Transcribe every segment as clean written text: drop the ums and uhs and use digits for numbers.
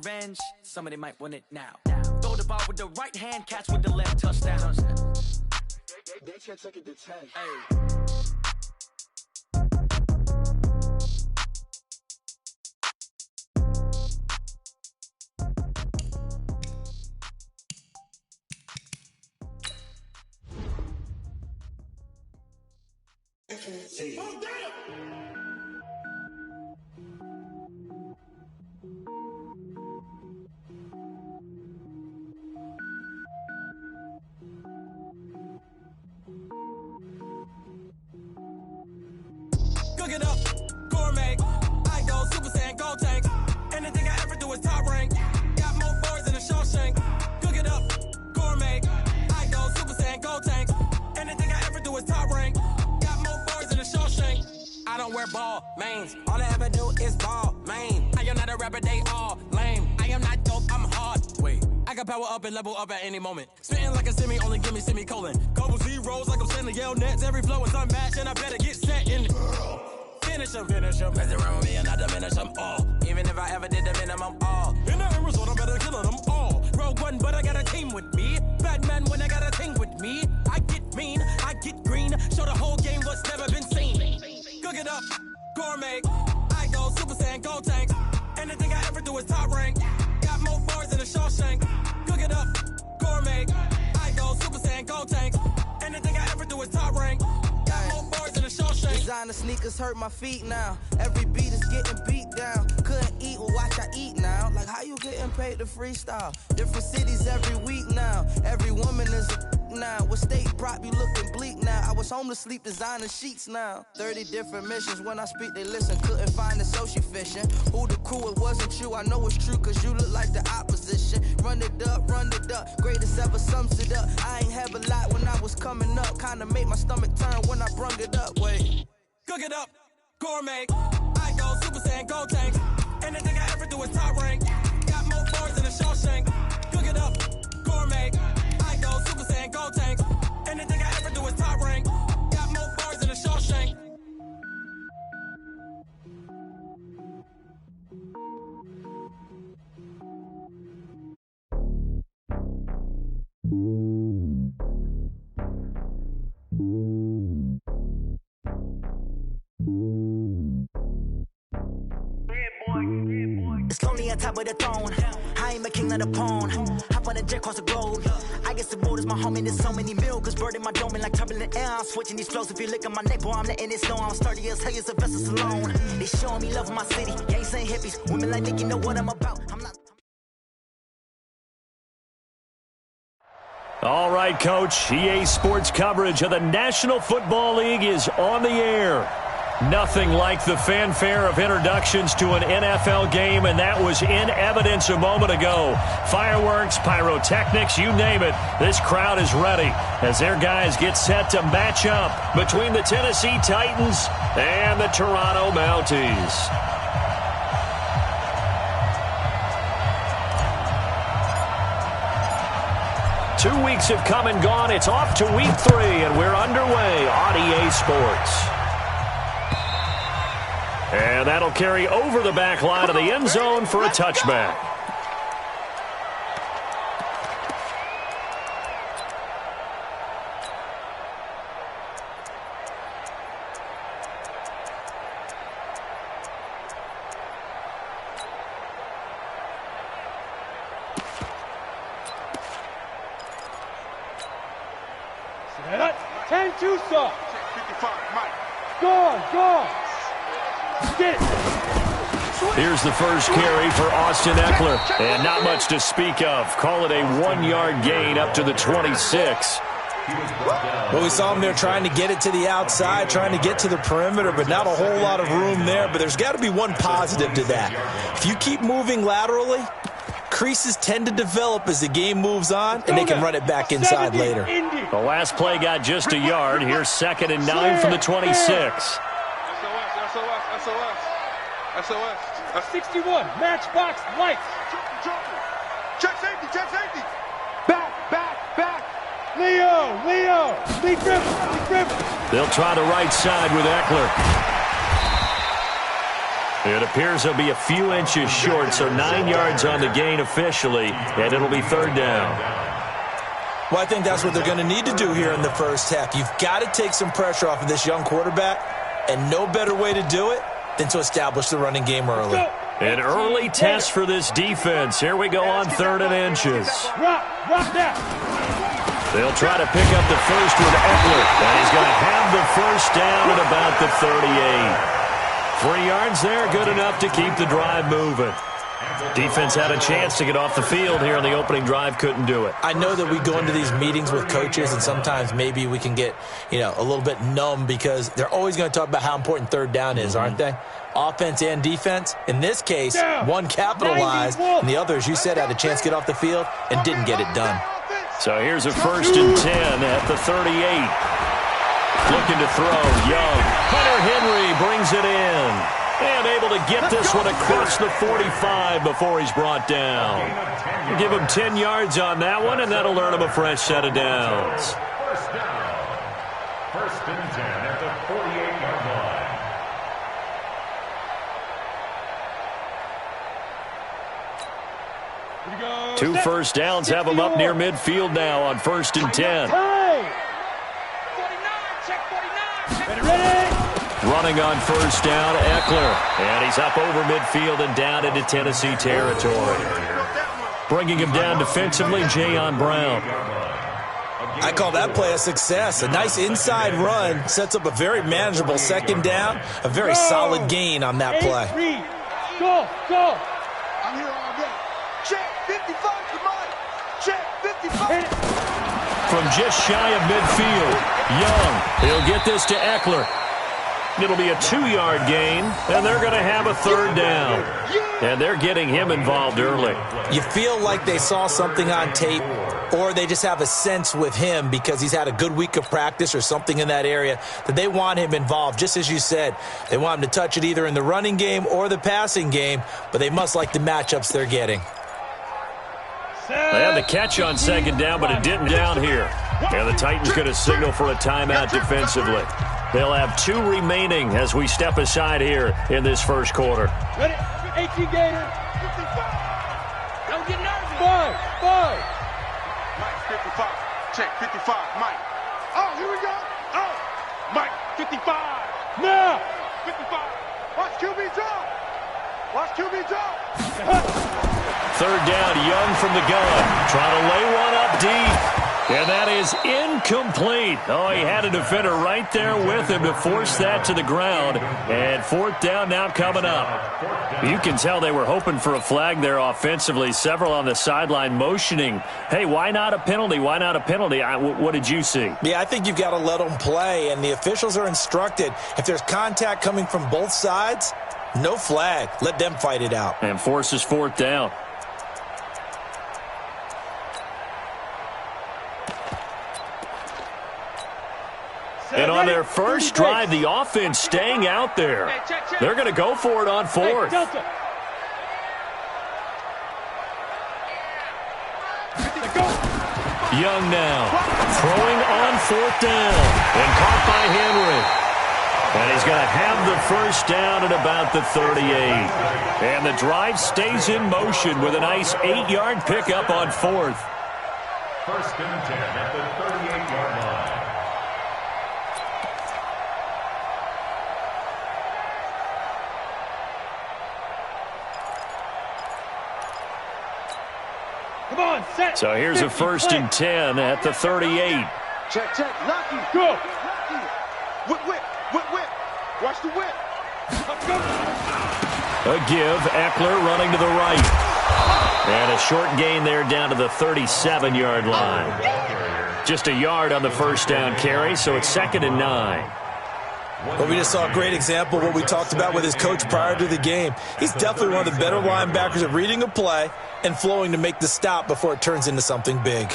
revenge, somebody might want it now. Throw the ball with the right hand, catch with the left, touchdown. They can't take it to 10. Hey. Cook it up, gourmet. I go Super Saiyan, gold tank. Anything I ever do is top rank. Got more boys than a Shawshank. Cook it up, gourmet. I go Super Saiyan, gold tank. Anything I ever do is top rank. Got more boys than a Shawshank. I don't wear ball mains. All I ever do is ball main. I am not a rapper, they all lame. I am not dope, I'm hard. Wait, I can power up and level up at any moment. Spitting like a semi, only give me semicolon. Couple zeros like I'm sending yell nets. Every flow is unmatched and I better get set in. Finish them. Mess around with me and I diminish them all. Even if I ever did the minimum all. In the end result, I'm better killing them all. Rogue One, but I got a team with me. Batman when I got a thing with me. I get mean, I get green. Show the whole game what's never been seen. Cook it up, gourmet. I go Super Saiyan, gold tank. Anything I ever do is top rank. Got more bars than a Shawshank. Cook it up, gourmet. I go Super Saiyan, gold tank. Anything I ever do is top rank. Designer sneakers hurt my feet now. Every beat is getting beat down. Couldn't eat, well watch I eat now. Like how you getting paid to freestyle? Different cities every week now. Every woman is a now. With state prop, you looking bleak now. I was home to sleep, designer sheets now. 30 different missions. When I speak, they listen. Couldn't find it, so she fishing. Who the crew? It wasn't you. I know it's true, cause you look like the opposition. Run it up, greatest ever sums it up. I ain't have a lot when I was coming up. Kinda made my stomach turn when I brung it up. Wait. Cook it up, gourmet. I go Super Saiyan, gold tank. Anything I ever do is top rank. Got more boys than a Shawshank. Cook it up, gourmet. I go Super Saiyan, gold tank. Anything I ever do is top rank. Got more boys than a Shawshank. It's lonely on top of the throne. I ain't a king of the pawn. Hop on a jet across the globe. I guess the road is my home and there's so many milkers. Bird in my dome and like turbulent air. I'm switching these flows. If you look at my neck, boy, I'm letting it snow. I'm sturdy as hell as a vessel alone. They showing me love in my city. Gangs and hippies. Women like Nick, you know what I'm about. I'm not. All right, Coach. EA Sports coverage of the National Football League is on the air. Nothing like the fanfare of introductions to an NFL game, and that was in evidence a moment ago. Fireworks, pyrotechnics, you name it. This crowd is ready as their guys get set to match up between the Tennessee Titans and the Toronto Mounties. Two weeks have come and gone. It's off to week 3, and we're underway on EA Sports. And that'll carry over the back line of the end zone for a touchback. Too soft. 55, Mike. Go. Get it. Here's the first carry for Austin Eckler. And not much to speak of. Call it a 1-yard gain up to the 26. Well, we saw him there trying to get it to the outside, trying to get to the perimeter, but not a whole lot of room there. But there's got to be one positive to that. If you keep moving laterally, creases tend to develop as the game moves on, and they can run it back inside later. The last play got just a yard. Here's 2nd and 9 from the 26. SOS. 61, matchbox, lights. Check safety. Back. Leo. Lee Griffin. They'll try the right side with Eckler. It appears he'll be a few inches short, so 9 yards on the gain officially, and it'll be third down. Well, I think that's what they're going to need to do here in the first half. You've got to take some pressure off of this young quarterback, and no better way to do it than to establish the running game early. An early test for this defense. Here we go on 3rd and inches. They'll try to pick up the first with Eckler, and he's going to have the first down at about the 38. 3 yards there, good enough to keep the drive moving. Defense had a chance to get off the field here on the opening drive, couldn't do it. I know that we go into these meetings with coaches, and sometimes maybe we can get, a little bit numb because they're always going to talk about how important 3rd down is, aren't they? Offense and defense. In this case, one capitalized, and the other, as you said, had a chance to get off the field and didn't get it done. So here's a 1st and 10 at the 38. Looking to throw, Young. Hunter Henry brings it in. And able to get this one across the 45 before he's brought down. Give him 10 yards on that one, and that'll earn him a fresh set of downs. First down. 1st and 10 at the 48-yard line. 2 first downs have him up near midfield now on 1st and 10. 49, check 49. Ready? Running on 1st down, Eckler. And he's up over midfield and down into Tennessee territory. Bringing him down defensively, Jayon Brown. I call that play a success. A nice inside run sets up a very manageable 2nd down. A very solid gain on that play. Go, go. I'm here all day. Check 55, come on. Check 55. From just shy of midfield, Young. He'll get this to Eckler. It'll be a 2-yard gain, and they're going to have a 3rd down. And they're getting him involved early. You feel like they saw something on tape, or they just have a sense with him because he's had a good week of practice or something in that area that they want him involved. Just as you said, they want him to touch it either in the running game or the passing game, but they must like the matchups they're getting. They had the catch on 2nd down, but it didn't down here. And the Titans going to signal for a timeout defensively. They'll have 2 remaining as we step aside here in this 1st quarter. Ready? 18 Gator. 55. Don't get nervous. 5. Mike, 55. Check 55. Mike. Oh, here we go. Oh, Mike, 55. Now. 55. Watch QB drop. Watch QB drop. 3rd down, Young from the gun. Trying to lay one up deep. And that is incomplete. Oh, he had a defender right there with him to force that to the ground. And 4th down now coming up. You can tell they were hoping for a flag there offensively. Several on the sideline motioning. Hey, why not a penalty? Why not a penalty? What did you see? Yeah, I think you've got to let them play. And the officials are instructed, if there's contact coming from both sides, no flag. Let them fight it out. And forces 4th down. And on their first drive, the offense staying out there. They're going to go for it on 4th. Young now, throwing on 4th down, and caught by Henry. And he's going to have the first down at about the 38. And the drive stays in motion with a nice 8-yard pickup on 4th. 1st and 10 at the 38-yard line. Come on, set. So here's a 1st and 10 at the 38. Check, Lucky. Go. Lucky. Whip. Watch the whip. Go. A give, Eckler running to the right. And a short gain there down to the 37-yard line. Just a yard on the 1st down carry, so it's 2nd and 9. Well, we just saw a great example of what we talked about with his coach prior to the game. He's definitely one of the better linebackers at reading a play and flowing to make the stop before it turns into something big.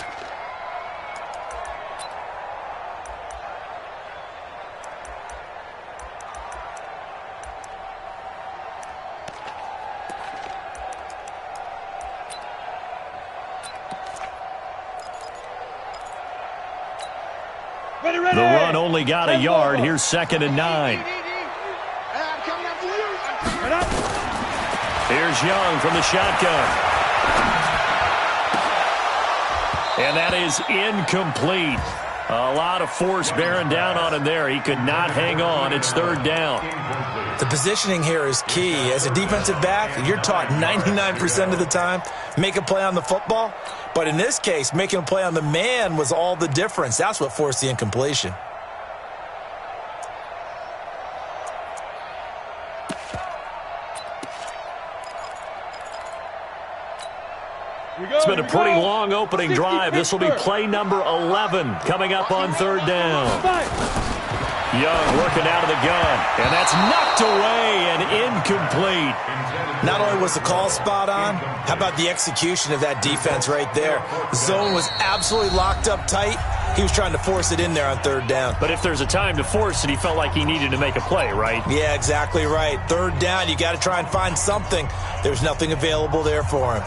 The run only got a yard. Here's 2nd and 9. I'm coming after you. Here's Young from the shotgun. And that is incomplete. A lot of force bearing down on him there. He could not hang on. It's third down. The positioning here is key. As a defensive back, you're taught 99% of the time, make a play on the football. But in this case, making a play on the man was all the difference. That's what forced the incompletion. It's been a pretty long opening drive. This will be play number 11 coming up on third down. Young working out of the gun, and that's knocked away and incomplete. Not only was the call spot on, how about the execution of that defense right there? The zone was absolutely locked up tight. He was trying to force it in there on third down. But if there's a time to force it, he felt like he needed to make a play, right? Yeah, exactly right. Third down, you got to try and find something. There's nothing available there for him.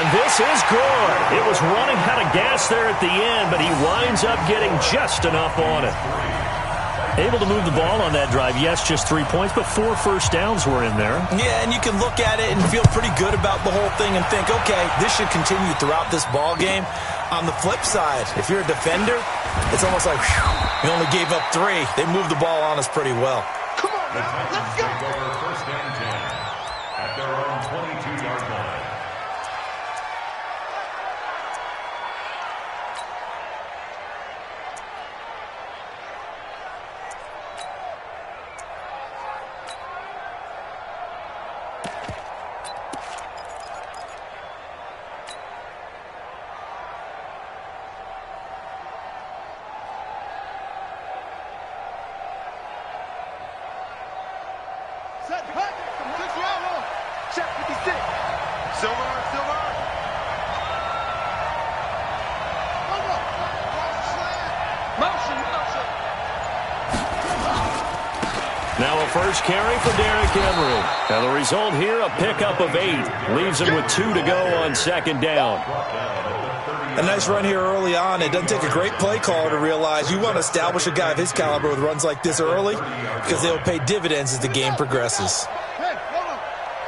This is good. It was running out of gas there at the end, but he winds up getting just enough on it. Able to move the ball on that drive. Yes, just 3 points, but 4 first downs were in there. Yeah, and you can look at it and feel pretty good about the whole thing and think, okay, this should continue throughout this ball game. On the flip side, if you're a defender, it's almost like, whew, you only gave up 3. They moved the ball on us pretty well. Come on, man. Let's go. First and 10 at their own 22-yard line. Set, cut. 6-yard line. Check 56. Silver. Motion. Now a first carry for Derrick Henry. Now the result here, a pickup of 8. Leaves him with 2 to go on second down. A nice run here early on. It doesn't take a great play caller to realize you want to establish a guy of his caliber with runs like this early because they'll pay dividends as the game progresses. Hey, hold on.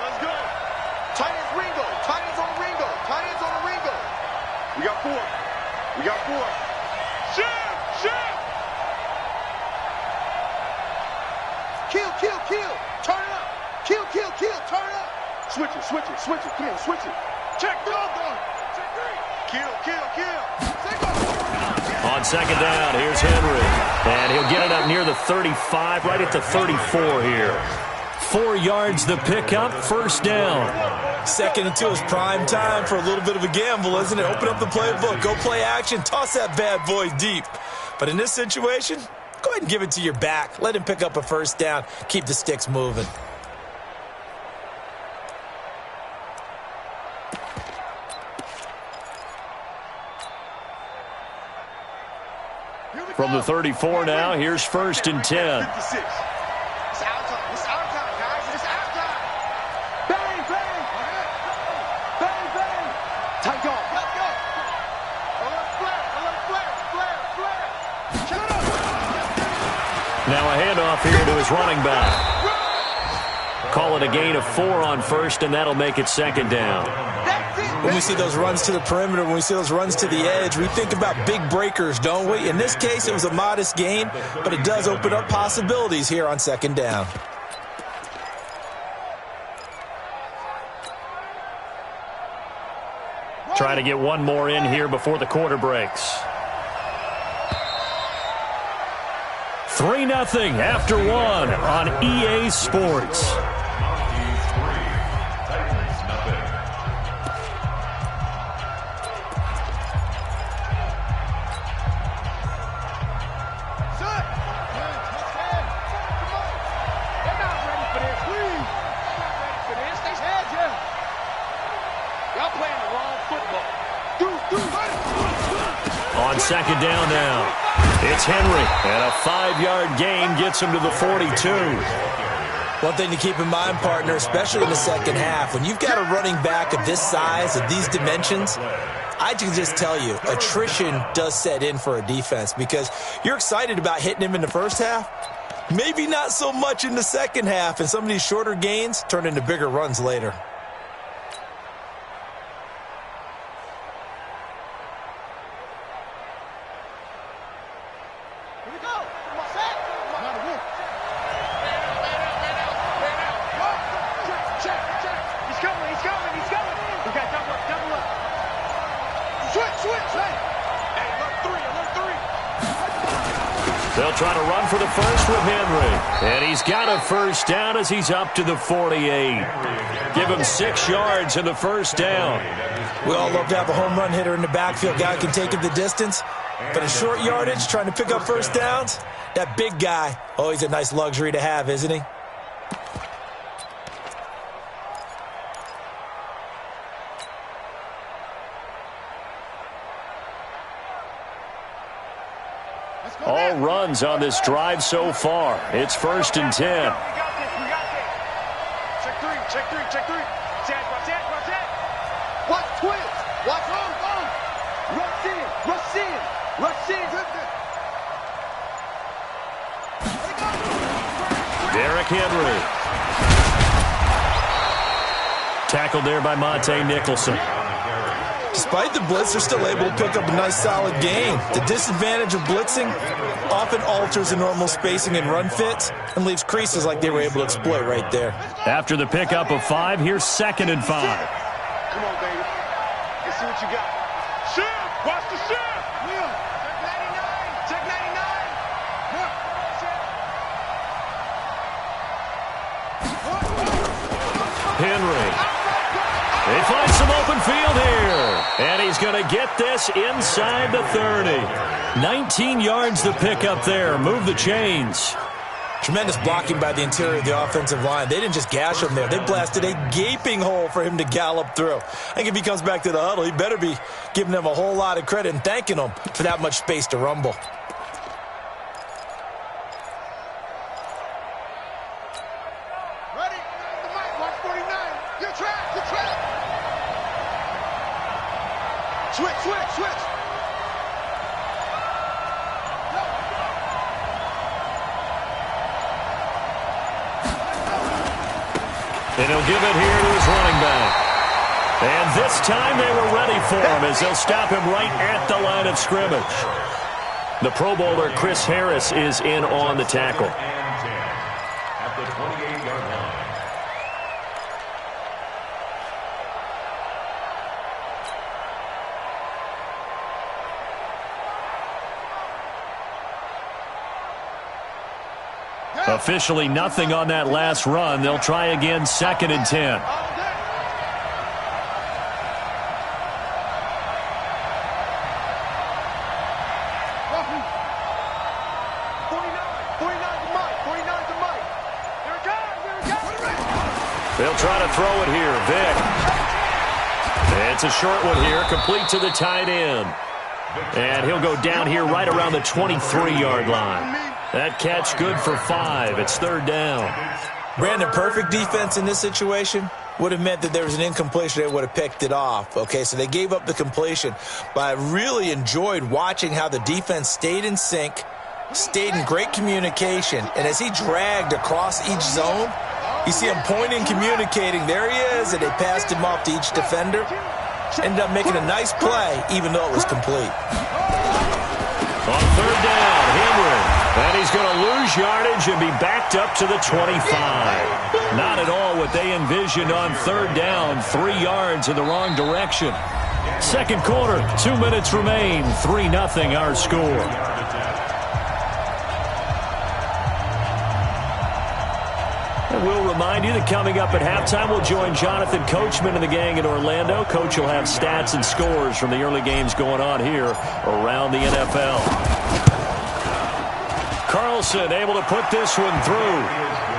Let's go. Tight ends Ringo. Tight ends on Ringo. Tight ends on the Ringo. We got 4. Shit. Kill. Turn it up. Kill. Turn it up. Switch it. Come on, switch it. Check 3. Check 3. Kill. On second down, here's Henry. And he'll get it up near the 35, right at the 34 here. 4 yards the pickup, first down. Second and 2 is prime time for a little bit of a gamble, isn't it? Open up the playbook, go play action, toss that bad boy deep. But in this situation, go ahead and give it to your back. Let him pick up a first down. Keep the sticks moving. From the 34 now, here's first and 10. 56. It's our time, guys. It's our time. Bang. Tight guard. Let's go. Flare. Shut up. Now a handoff here to his running back. Call it a gain of 4 on first, and that'll make it second down. When we see those runs to the perimeter, when we see those runs to the edge, we think about big breakers, don't we? In this case, it was a modest gain, but it does open up possibilities here on second down. Trying to get one more in here before the quarter breaks. 3-0 after 1 on EA Sports. On second down now, it's Henry, and a 5-yard gain gets him to the 42. One thing to keep in mind, partner, especially in the second half, when you've got a running back of this size, of these dimensions, I can just tell you, attrition does set in for a defense because you're excited about hitting him in the first half. Maybe not so much in the second half, and some of these shorter gains turn into bigger runs later. Here we go. Come on, set. Come on, check. He's coming. Okay, double up. Switch. Hey, alert three. They'll try to run for the first with Henry. And he's got a first down as he's up to the 48. Give him 6 yards in the first down. We all love to have a home run hitter in the backfield. Guy can take it the distance. But in short yardage, trying to pick up first downs, that big guy, he's a nice luxury to have, isn't he? All runs on this drive so far. It's 1st and 10. We got this. Check three. Watch it. Watch twins. Watch home. Rush in. Derrick Henry. Tackled there by Monte Nicholson. Despite the blitz, they're still able to pick up a nice solid gain. The disadvantage of blitzing often alters the normal spacing and run fits and leaves creases like they were able to exploit right there. After the pickup of 5, here's 2nd and 5. Come on, baby. Let's see what you got. Shift! Watch the shift! Yeah. Check 99! Henry. They find some open field here. And he's going to get this inside the 30. 19 yards to pick up there. Move the chains. Tremendous blocking by the interior of the offensive line. They didn't just gash him there. They blasted a gaping hole for him to gallop through. I think if he comes back to the huddle, he better be giving them a whole lot of credit and thanking them for that much space to rumble. Ready? The mic, watch 49. Good track. Switch. And he'll give it here to his running back. And this time they were ready for him as they'll stop him right at the line of scrimmage. The Pro Bowler Chris Harris is in on the tackle. At the 28-yard line. Officially nothing on that last run. They'll try again, 2nd and 10. They'll try to throw it here. Vic. It's a short one here, complete to the tight end. And he'll go down here right around the 23-yard line. That catch good for 5. It's 3rd down. Brandon, perfect defense in this situation would have meant that there was an incompletion. They would have picked it off. Okay, so they gave up the completion. But I really enjoyed watching how the defense stayed in sync, stayed in great communication. And as he dragged across each zone, you see him pointing, communicating. There he is, and they passed him off to each defender. Ended up making a nice play, even though it was complete. On 3rd down, Henry. And he's going to lose yardage and be backed up to the 25. Not at all what they envisioned on 3rd down. 3 yards in the wrong direction. 2nd quarter, 2 minutes remain. 3-0 our score. And we'll remind you that coming up at halftime, we'll join Jonathan Coachman and the gang in Orlando. Coach will have stats and scores from the early games going on here around the NFL. Carlson able to put this one through,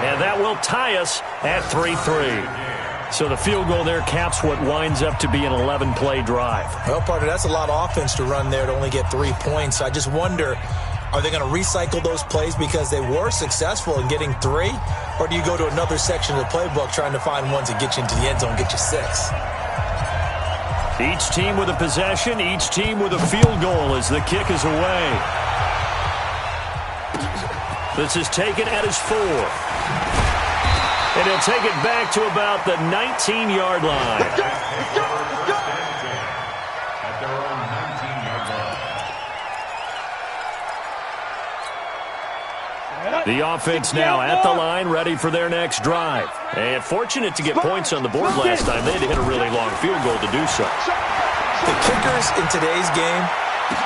and that will tie us at 3-3. So the field goal there caps what winds up to be an 11-play drive. Well, partner, that's a lot of offense to run there to only get 3 points. I just wonder, are they going to recycle those plays because they were successful in getting 3? Or do you go to another section of the playbook trying to find ones that get you into the end zone, get you 6? Each team with a possession, each team with a field goal as the kick is away. This is taken at his 4. And he'll take it back to about the 19-yard line. At their own 19-yard line. The offense now at the line, ready for their next drive. And fortunate to get points on the board last time. They had to hit a really long field goal to do so. The kickers in today's game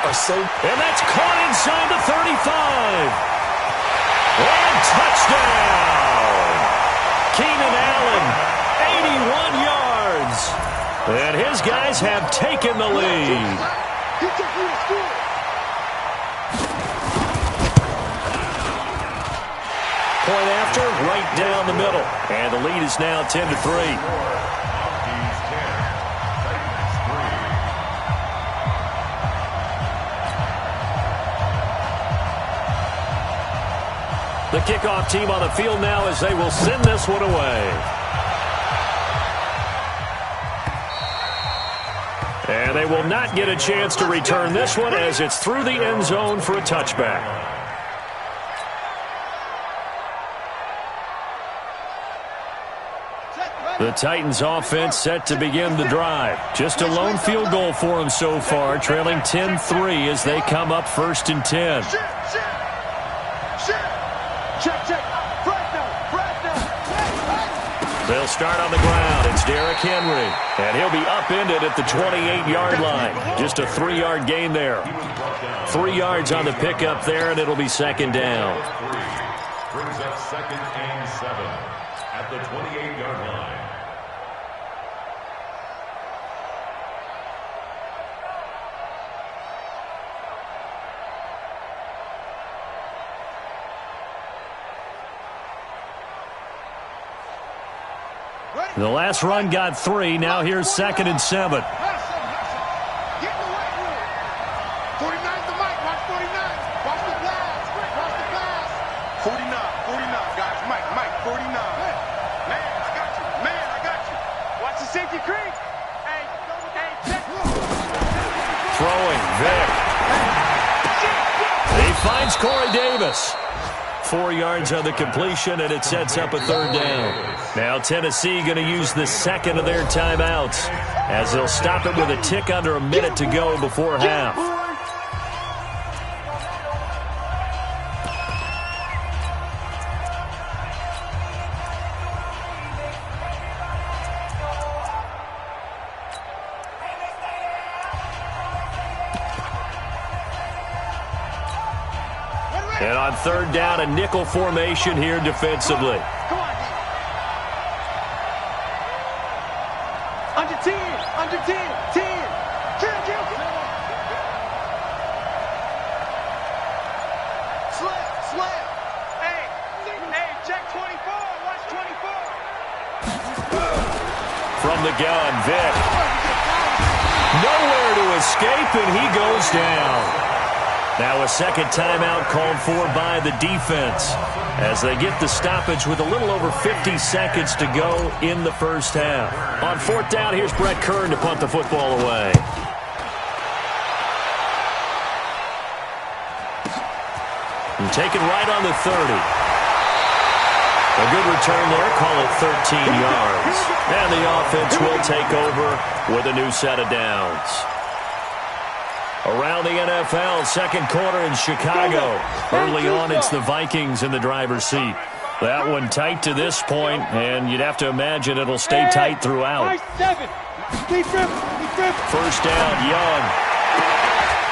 are so... And that's caught inside the 35. And touchdown! Keenan Allen, 81 yards. And his guys have taken the lead. Point after, right down the middle. And the lead is now 10-3. The kickoff team on the field now as they will send this one away. And they will not get a chance to return this one as it's through the end zone for a touchback. The Titans offense set to begin the drive. Just a lone field goal for them so far, trailing 10-3 as they come up 1st and 10. They'll start on the ground. It's Derrick Henry. And he'll be upended at the 28-yard line. Just a 3-yard gain there. 3 yards on the pickup there, and it'll be 2nd down. Brings up 2nd and 7 at the 28-yard line. The last run got 3. Now here's 2nd and 7. Get in the weight room. 49's the mic. Watch 49. Watch the blast. Watch the blast. 49, guys. Mike, 49. Man, I got you. Watch the safety creep. Hey, check. Throwing, Vic. He finds Corey Davis. 4 yards on the completion, and it sets up a 3rd down. Now Tennessee going to use the 2nd of their timeouts as they'll stop it with a tick under a minute to go before half. And on 3rd down, a nickel formation here defensively. Come on, under 10. Slip. Hey, check 24. Watch 24. From the gun, Vic. Nowhere to escape, and he goes down. Now a 2nd timeout called for by the defense as they get the stoppage with a little over 50 seconds to go in the first half. On 4th down, here's Brett Kern to punt the football away. And taken right on the 30. A good return there, call it 13 yards. And the offense will take over with a new set of downs. Around the NFL, 2nd quarter in Chicago. Early on, it's the Vikings in the driver's seat. That one tight to this point, and you'd have to imagine it'll stay tight throughout. 1st down, Young.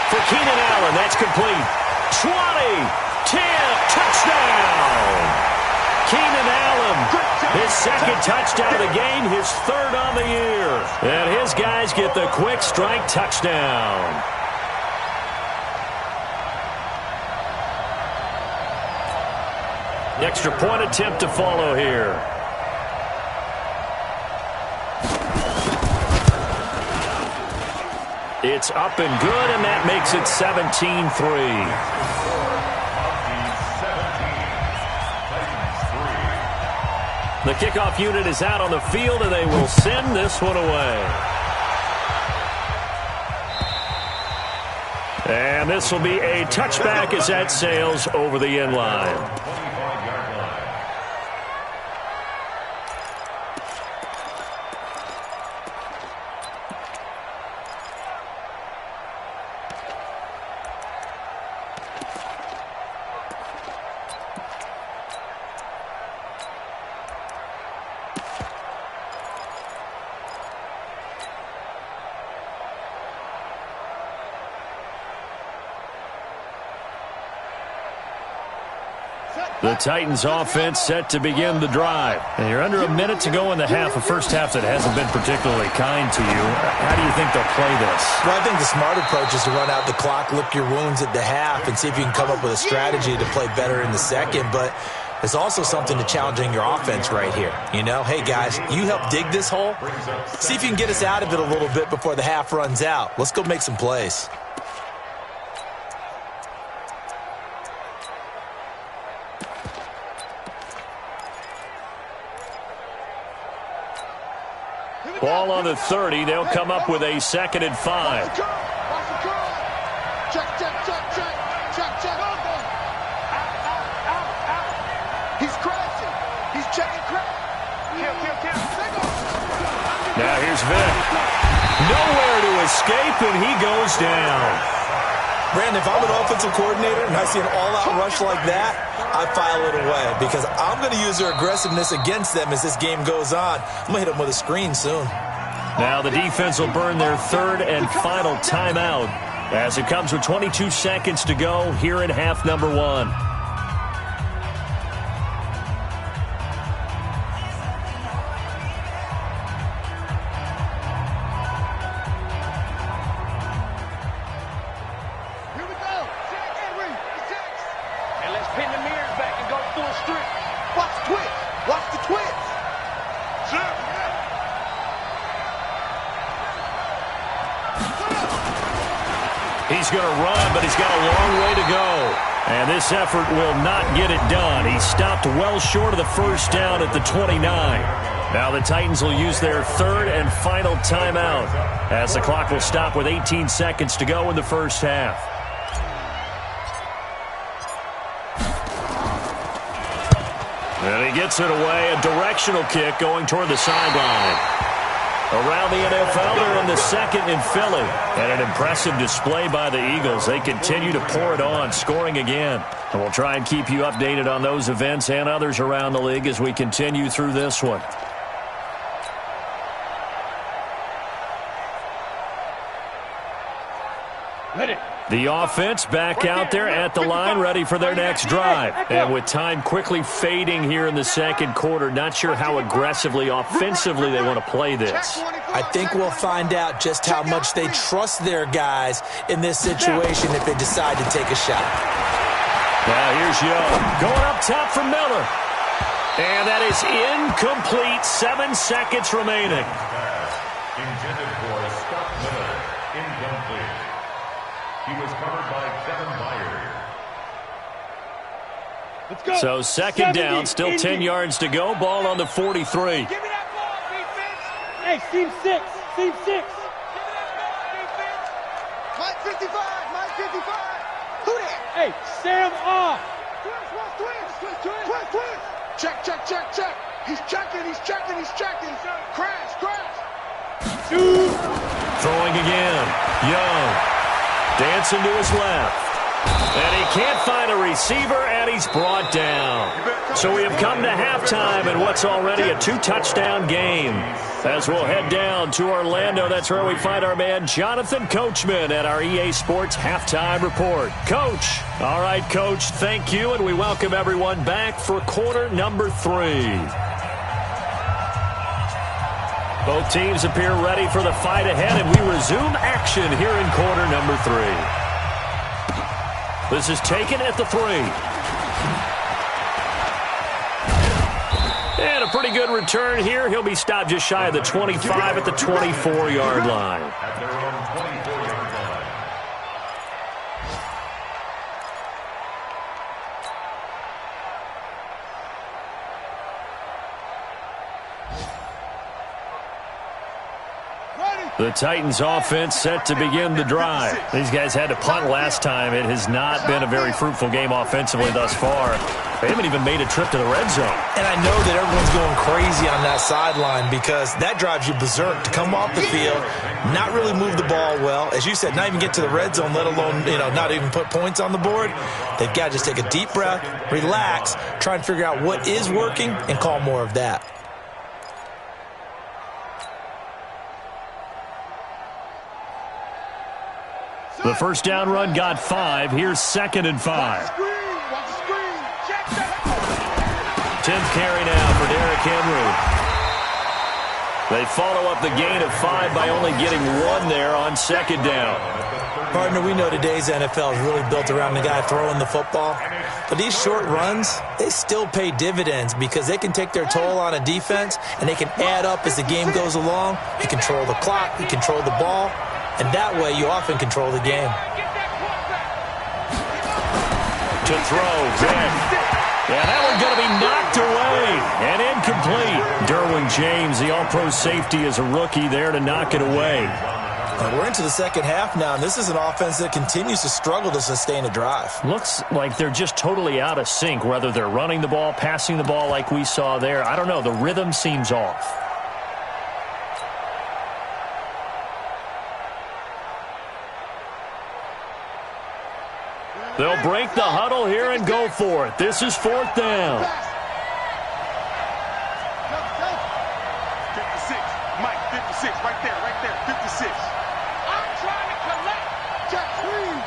For Keenan Allen, that's complete. 20, 10, touchdown! Keenan Allen, his 2nd touchdown of the game, his 3rd on the year. And his guys get the quick strike touchdown. Extra point attempt to follow here. It's up and good, and that makes it 17-3. The kickoff unit is out on the field, and they will send this one away. And this will be a touchback as that sails over the end line. The Titans offense set to begin the drive. And you're under a minute to go in the half, a first half that hasn't been particularly kind to you. How do you think they'll play this? Well, I think the smart approach is to run out the clock, lick your wounds at the half, and see if you can come up with a strategy to play better in the second. But there's also something to challenging your offense right here. You know, hey, guys, you help dig this hole. See if you can get us out of it a little bit before the half runs out. Let's go make some plays. Ball on the 30. They'll come up with a 2nd and 5. Check, check, check, check. Check, check. Out. He's crashing. He's checking crash. Kill. Now here's Vic. Nowhere to escape, and he goes down. Brandon, if I'm an offensive coordinator and I see an all-out rush like that, I file it away because I'm going to use their aggressiveness against them as this game goes on. I'm going to hit them with a screen soon. Now the defense will burn their 3rd and final timeout as it comes with 22 seconds to go here in half number 1. He's going to run, but he's got a long way to go. And this effort will not get it done. He stopped well short of the first down at the 29. Now the Titans will use their 3rd and final timeout as the clock will stop with 18 seconds to go in the first half. And he gets it away, a directional kick going toward the sideline. Around the NFL, they're in the 2nd in Philly. And an impressive display by the Eagles. They continue to pour it on, scoring again. And we'll try and keep you updated on those events and others around the league as we continue through this one. The offense back out there at the line, ready for their next drive. And with time quickly fading here in the second quarter, not sure how aggressively, offensively they want to play this. I think we'll find out just how much they trust their guys in this situation if they decide to take a shot. Now here's Young. Going up top for Miller. And that is incomplete. 7 seconds remaining. Intended for Scott Miller. Incomplete. He was covered by Kevin Byard. So 2nd down, still 10 yards to go. Ball on the 43. Give me that ball, defense. Hey, team 6. Give me that ball, defense. Mike 55. Who that? Hey, Sam off. Twist. Check. He's checking. Crash. Shoot. Throwing again. Young. Dancing to his left. And he can't find a receiver, and he's brought down. So we have come to halftime in what's already a 2-touchdown game. As we'll head down to Orlando, that's where we find our man Jonathan Coachman at our EA Sports Halftime Report. Coach. All right, Coach, thank you, and we welcome everyone back for quarter number 3. Both teams appear ready for the fight ahead, and we resume action here in quarter number 3. This is taken at the 3. And a pretty good return here. He'll be stopped just shy of the 25 at the 24-yard line. At their own 24-yard line. The Titans offense set to begin the drive. These guys had to punt last time. It has not been a very fruitful game offensively thus far. They haven't even made a trip to the red zone. And I know that everyone's going crazy on that sideline because that drives you berserk to come off the field, not really move the ball well. As you said, not even get to the red zone, let alone, not even put points on the board. They've got to just take a deep breath, relax, try and figure out what is working, and call more of that. The first down run got 5. Here's 2nd and 5. 10th carry now for Derrick Henry. They follow up the gain of 5 by only getting 1 there on 2nd down. Partner, we know today's NFL is really built around the guy throwing the football. But these short runs, they still pay dividends because they can take their toll on a defense and they can add up as the game goes along. You control the clock, you control the ball, and that way you often control the game. To throw, Vick. Yeah, that one's going to be knocked away and incomplete. Derwin James, the all-pro safety, is a rookie there to knock it away. And we're into the second half now, and this is an offense that continues to struggle to sustain a drive. Looks like they're just totally out of sync, whether they're running the ball, passing the ball like we saw there. I don't know. The rhythm seems off. They'll break the huddle here and go for it. This is 4th down. 56. Mike, 56. Right there. 56. I'm trying to collect. Jack, please.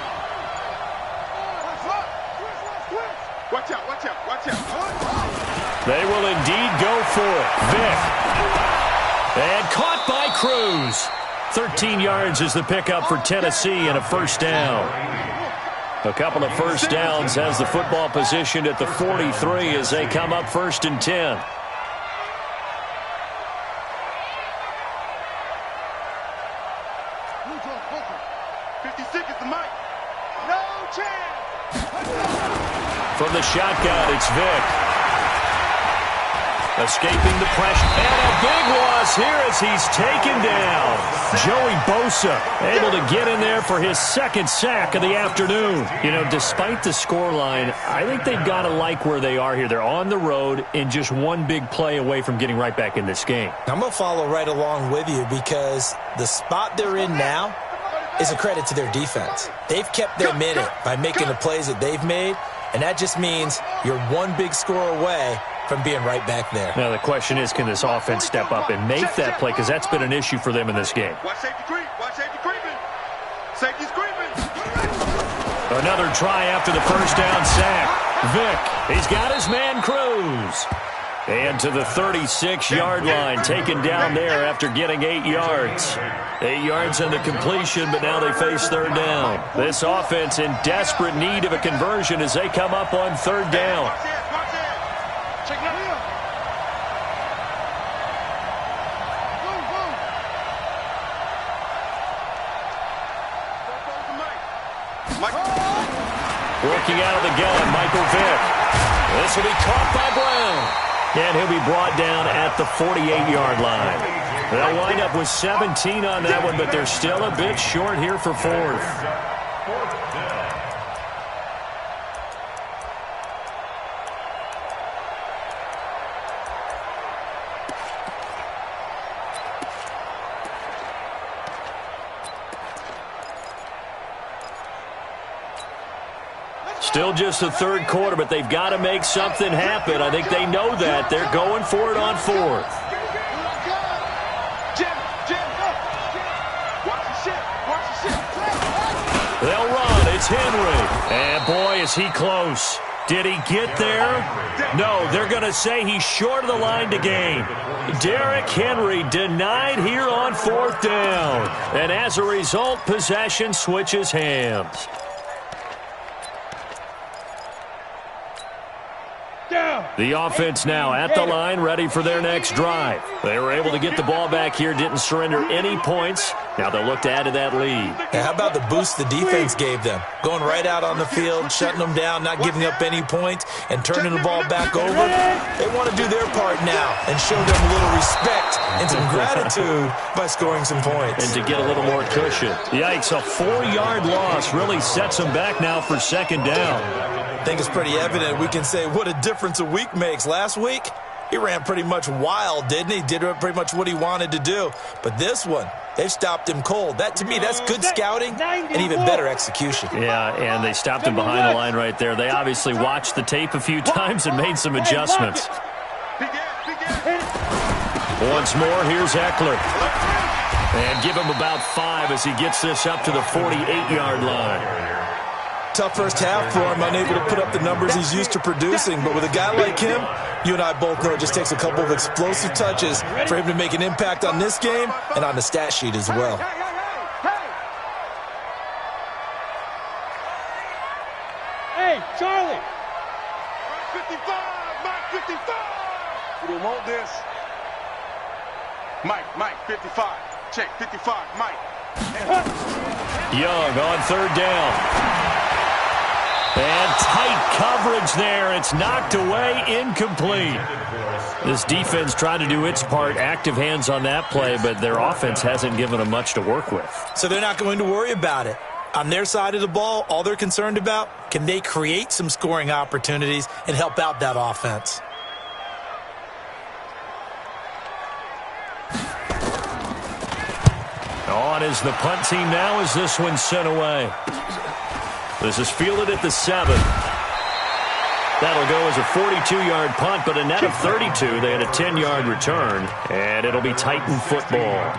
Watch out. They will indeed go for it. Vick. And caught by Cruz. 13 yards is the pickup for Tennessee and a first down. A couple of first downs has the football positioned at the 43 as they come up 1st and 10. From the shotgun, it's Vick. Escaping the pressure. And a big loss here as he's taken down. Joey Bosa able to get in there for his 2nd sack of the afternoon. Despite the scoreline, I think they've got to like where they are here. They're on the road and just one big play away from getting right back in this game. I'm going to follow right along with you because the spot they're in now is a credit to their defense. They've kept their minute by making the plays that they've made, and that just means you're one big score away from being right back there. Now the question is, can this offense step up and make that play? Because that's been an issue for them in this game. Watch safety creep. Safety's creeping. Another try after the first down sack. Vick, he's got his man Cruz. And to the 36-yard line, taken down there after getting 8 yards. 8 yards on the completion, but now they face 3rd down. This offense in desperate need of a conversion as they come up on 3rd down. Working out of the gun, Michael Vick. This will be caught by Brown. And he'll be brought down at the 48-yard line. They'll wind up with 17 on that one, but they're still a bit short here for 4th. Still just the 3rd quarter, but they've got to make something happen. I think they know that. They're going for it on 4th. They'll run. It's Henry. And boy, is he close. Did he get there? No, they're going to say he's short of the line to gain. Derrick Henry denied here on 4th down. And as a result, possession switches hands. Down. The offense now at the line, ready for their next drive. They were able to get the ball back here, didn't surrender any points. Now they'll look to add to that lead. Now, how about the boost the defense gave them? Going right out on the field, shutting them down, not giving up any points, and turning the ball back over. They want to do their part now and show them a little respect and some gratitude by scoring some points. And to get a little more cushion. Yikes, a 4-yard loss really sets them back now for second down. I think it's pretty evident. We can say what a difference a week makes. Last week, he ran pretty much wild, didn't he? Did pretty much what he wanted to do. But this one, they've stopped him cold. That, to me, that's good scouting and even better execution. Yeah, and they stopped him behind the line right there. They obviously watched the tape a few times and made some adjustments. Once more, here's Eckler. And give him about 5 as he gets this up to the 48-yard line. Tough first half for him, unable to put up the numbers he's used to producing. But with a guy like him, you and I both know it just takes a couple of explosive touches for him to make an impact on this game and on the stat sheet as well. Hey, Charlie! 55! Mike, 55! You don't want this. Mike, 55. Check, 55, Mike. Young on third down. And tight coverage there. It's knocked away, incomplete. This defense trying to do its part, active hands on that play, but their offense hasn't given them much to work with. So they're not going to worry about it. On their side of the ball, all they're concerned about, can they create some scoring opportunities and help out that offense? On is the punt team now as this one's sent away. This is fielded at the 7. That'll go as a 42-yard punt, but a net of 32. They had a 10-yard return, and it'll be Titan football.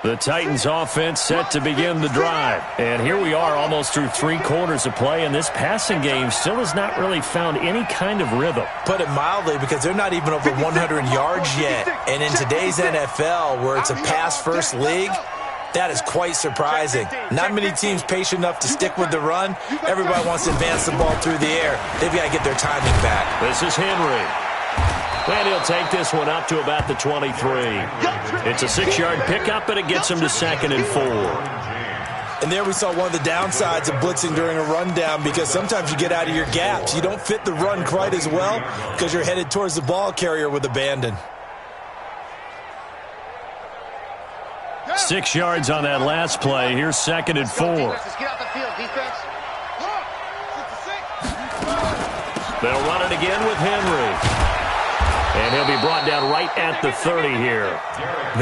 The Titans offense set to begin the drive. And here we are almost through 3 quarters of play, and this passing game still has not really found any kind of rhythm. Put it mildly, because they're not even over 100 yards yet. And in today's NFL, where it's a pass-first league, that is quite surprising. Not many teams patient enough to stick with the run. Everybody wants to advance the ball through the air. They've got to get their timing back. This is Henry. And he'll take this one up to about the 23. It's a 6-yard pickup, but it gets him to 2nd and 4. And there we saw one of the downsides of blitzing during a rundown, because sometimes you get out of your gaps. You don't fit the run quite as well because you're headed towards the ball carrier with abandon. 6 yards on that last play. Here's 2nd and 4. They'll run it again with Henry. And he'll be brought down right at the 30 here.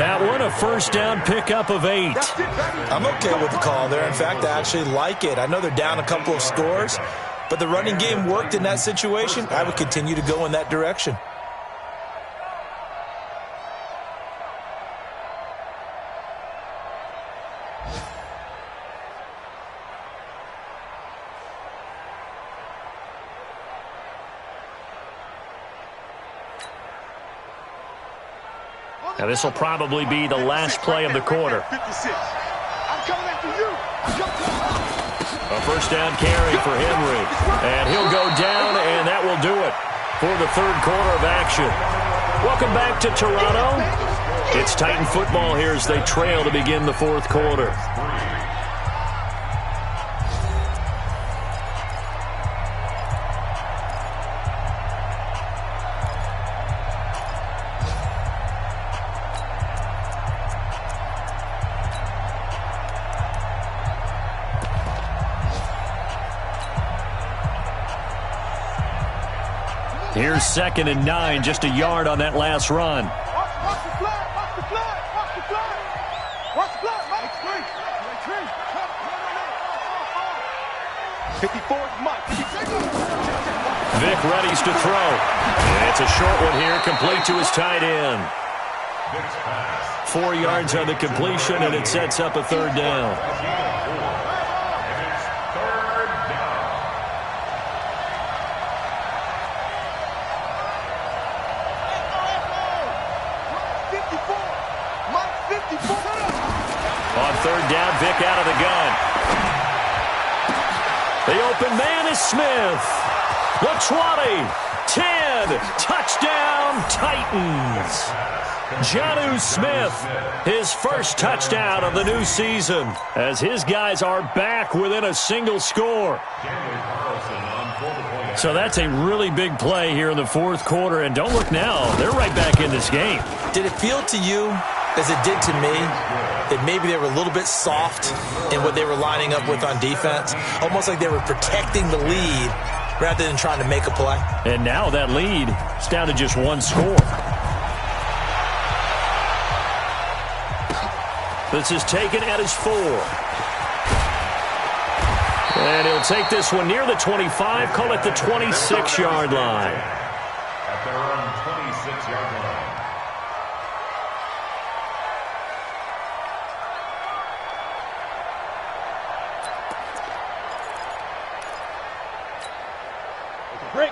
That one, a first down pickup of 8. I'm okay with the call there. In fact, I actually like it. I know they're down a couple of scores, but the running game worked in that situation. I would continue to go in that direction. Now, this will probably be the last play of the quarter. I'm coming after you. A first down carry for Henry. And he'll go down, and that will do it for the 3rd quarter of action. Welcome back to Toronto. It's Titan football here as they trail to begin the 4th quarter. Here's 2nd and 9, just a yard on that last run. Watch the flag, watch the flag, watch the flag. Watch the flag, Mike. 54 is Mike. Vic readies to throw. And it's a short one here, complete to his tight end. 4 yards on the completion, and it sets up a 3rd down. down, Vic out of the gun. The open man is Smith. The 20, 10, touchdown Titans. Jonnu Smith, his first touchdown of the new season, as his guys are back within a single score. So that's a really big play here in the fourth quarter, and don't look now, they're right back in this game. Did it feel to you, as it did to me, that maybe they were a little bit soft in what they were lining up with on defense? Almost like they were protecting the lead rather than trying to make a play. And now that lead is down to just one score. This is taken at his 4. And he'll take this one near the 25, call it the 26-yard line. At their own 26-yard line.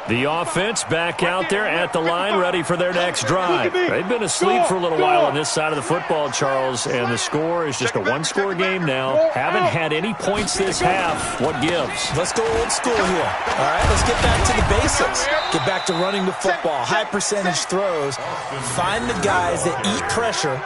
The offense back out there at the line, ready for their next drive. They've been asleep for a little while on this side of the football, Charles, and the score is just a one-score game now. Haven't had any points this half. What gives? Let's go old school here. All right, let's get back to the basics. Get back to running the football, high percentage throws. Find the guys that eat pressure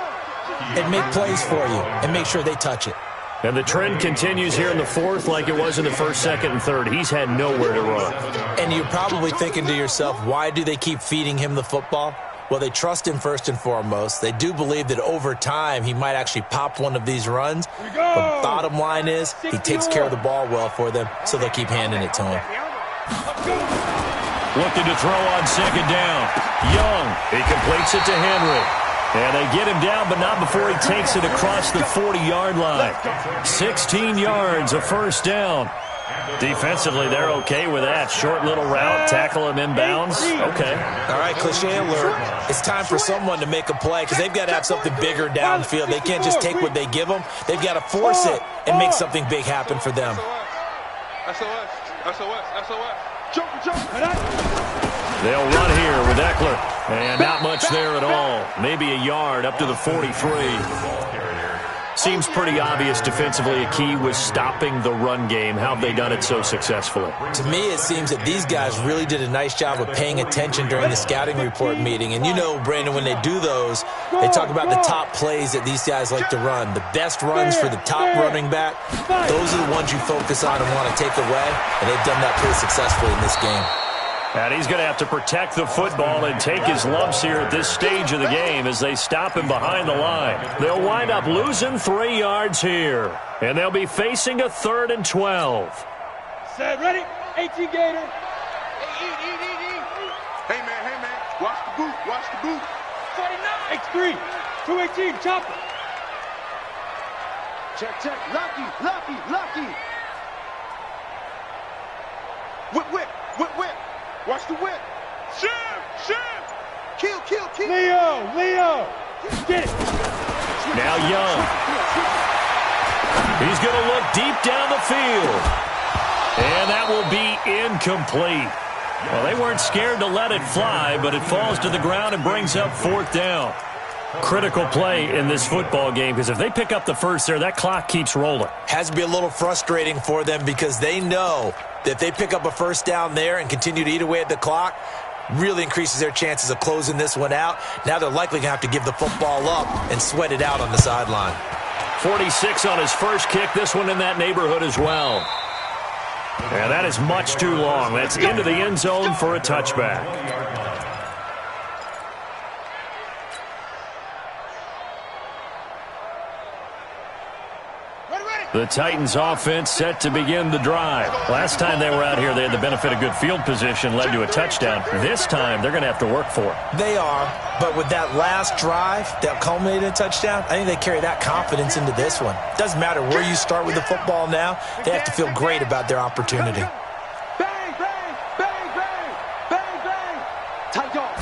and make plays for you and make sure they touch it. And the trend continues here in the fourth like it was in the first, second, and third. He's had nowhere to run. And you're probably thinking to yourself, why do they keep feeding him the football? Well, they trust him first and foremost. They do believe that over time he might actually pop one of these runs. But bottom line is he takes care of the ball well for them, so they'll keep handing it to him. Looking to throw on second down. Young, he completes it to Henry. And they get him down, but not before he takes it across the 40-yard line. 16 yards, a first down. Defensively, they're okay with that. Short little route, tackle him inbounds. Okay. All right, cliche alert. It's time for someone to make a play because they've got to have something bigger downfield. They can't just take what they give them. They've got to force it and make something big happen for them. They'll run here with Eckler. And not much there at all. Maybe a yard up to the 43. Seems pretty obvious defensively a key was stopping the run game. How have they done it so successfully? To me, it seems that these guys really did a nice job of paying attention during the scouting report meeting. And you know, Brandon, when they do those, they talk about the top plays that these guys like to run. The best runs for the top running back, those are the ones you focus on and want to take away. And they've done that pretty successfully in this game. And he's going to have to protect the football and take his lumps here at this stage of the game as they stop him behind the line. They'll wind up losing 3 yards here. And they'll be facing a 3rd and 12. Set, ready? 18 Gator. Hey, man. Watch the boot. 49. X3. 218. Chopper. Check. Lucky. Whip. Watch the whip. Shim. Kill. Leo. Get it. Now Young. He's going to look deep down the field. And that will be incomplete. Well, they weren't scared to let it fly, but it falls to the ground and brings up 4th down. Critical play in this football game because if they pick up the first there, that clock keeps rolling. Has to be a little frustrating for them because they know that if they pick up a first down there and continue to eat away at the clock, really increases their chances of closing this one out. Now they're likely going to have to give the football up and sweat it out on the sideline. 46 on his first kick. This one in that neighborhood as well. And that is much too long. That's into the end zone for a touchback. The Titans offense set to begin the drive. Last time they were out here, they had the benefit of good field position, led to a touchdown. This time, they're going to have to work for it. They are, but with that last drive that culminated in a touchdown, I think they carry that confidence into this one. Doesn't matter where you start with the football now, they have to feel great about their opportunity. Bang. Tight dog.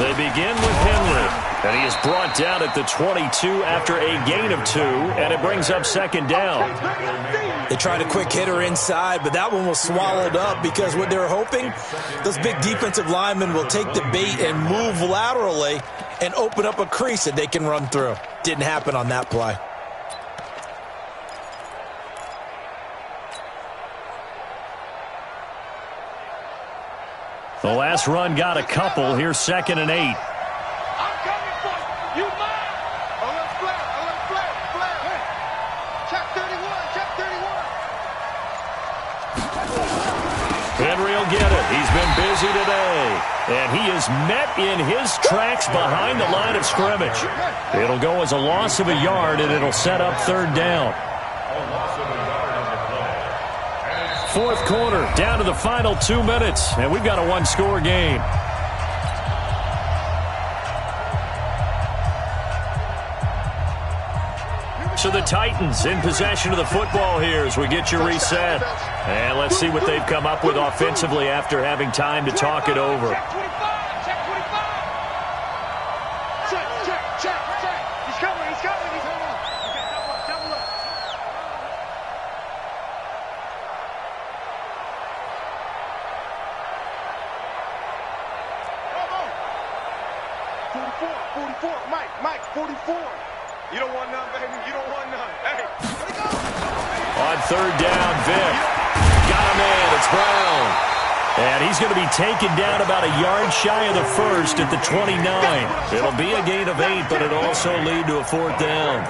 They begin with Henry. And he is brought down at the 22 after a gain of 2, and it brings up 2nd down. They tried a quick hitter inside, but that one was swallowed up because what they were hoping, those big defensive linemen will take the bait and move laterally and open up a crease that they can run through. Didn't happen on that play. The last run got a couple. Here's 2nd and 8. I'm coming for you. You mine. A little flare. Hey. Check 31. Check 31. Henry will get it. He's been busy today. And he is met in his tracks behind the line of scrimmage. It'll go as a loss of a yard, and it'll set up 3rd down. Fourth quarter, down to the final 2 minutes, and we've got a one-score game. So the Titans in possession of the football here as we get you reset. And let's see what they've come up with offensively after having time to talk it over. Check 25. Check 25. Check. He's coming. Okay, double up. 44, Mike, 44. You don't want none, baby. You don't want none. Hey, let it go. On 3rd down, Vic. Got him in. It's Brown. And he's going to be taken down about a yard shy of the first at the 29. It'll be a gain of 8, but it'll also lead to a 4th down.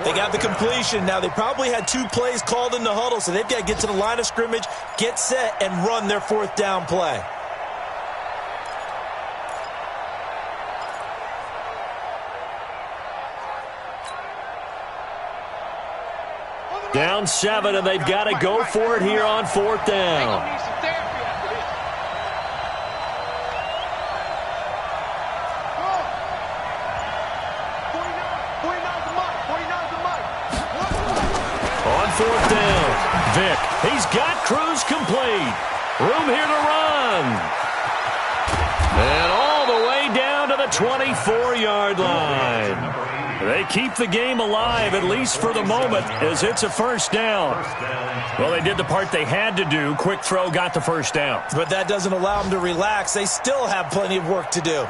They got the completion. Now, they probably had 2 plays called in the huddle, so they've got to get to the line of scrimmage, get set, and run their 4th down play. Down 7, and they've got to go for it here on 4th down. Need some therapy after this. Oh. 49's the Mike. On 4th down, Vic. He's got Cruz complete. Room here to run. And all the way down to the 24-yard line. They keep the game alive, at least for the moment, as it's a 1st down. Well, they did the part they had to do. Quick throw got the 1st down. But that doesn't allow them to relax. They still have plenty of work to do.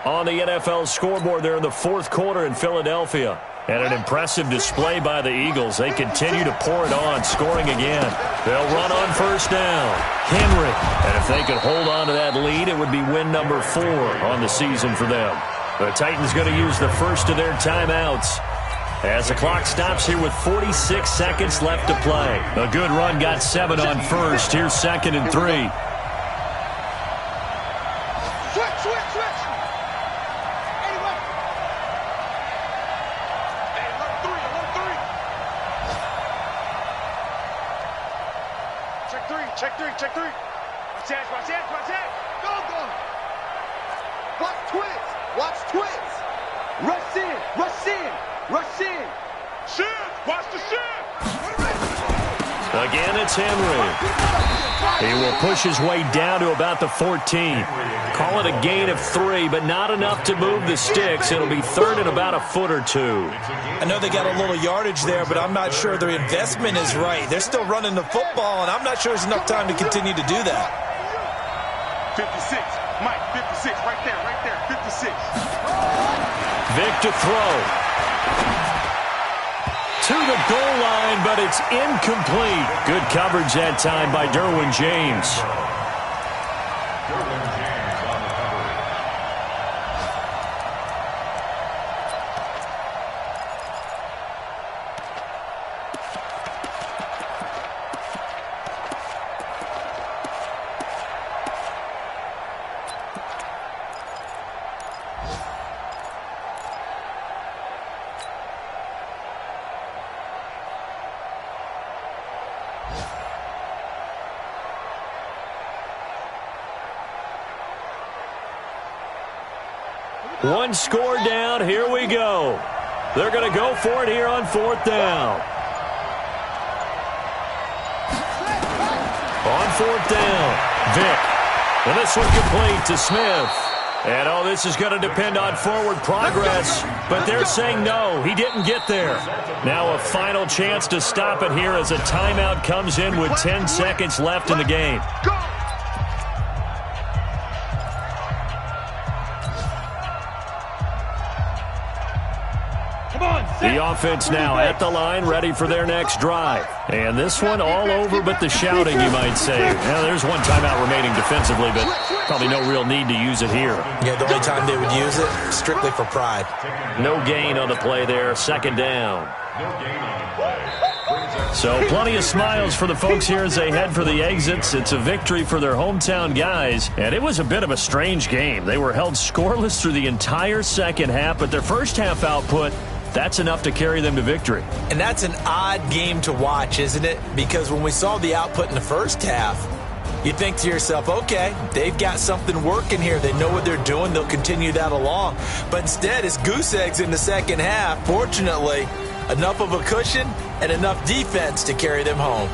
On the NFL scoreboard there in the 4th quarter in Philadelphia. And an impressive display by the Eagles. They continue to pour it on, scoring again. They'll run on 1st down. Henry. And if they could hold on to that lead, it would be win number 4 on the season for them. The Titans going to use the first of their timeouts as the clock stops here with 46 seconds left to play. A good run got 7 on 1st. Here's 2nd and 3. Switch. Anyway. Hey, alert 3. Check 3. Watch that. Go. Watch twins. Rush in. Shift. Watch the shift. Again, it's Henry. He will push his way down to about the 14. Call it a gain of 3, but not enough to move the sticks. It'll be 3rd and about a foot or 2. I know they got a little yardage there, but I'm not sure their investment is right. They're still running the football, and I'm not sure there's enough time to continue to do that. 56. Mike, 56. Right there. 56. Vic to throw. To the goal line, but it's incomplete. Good coverage that time by Derwin James. One score down. Here we go. They're going to go for it here on 4th down. On 4th down, Vic. And this one complete to Smith. And, this is going to depend on forward progress. But they're saying no, he didn't get there. Now a final chance to stop it here as a timeout comes in with 10 seconds left in the game. Come on, The offense now at the line, ready for their next drive. And this one all over but the shouting, you might say. Now, there's one timeout remaining defensively, but probably no real need to use it here. Yeah, the only time they would use it, strictly for pride. No gain on the play there, second down. So plenty of smiles for the folks here as they head for the exits. It's a victory for their hometown guys, and it was a bit of a strange game. They were held scoreless through the entire second half, but their first half output, that's enough to carry them to victory. And that's an odd game to watch, isn't it? Because when we saw the output in the first half, you think to yourself, okay, they've got something working here. They know what they're doing. They'll continue that along. But instead, it's goose eggs in the second half. Fortunately, enough of a cushion and enough defense to carry them home.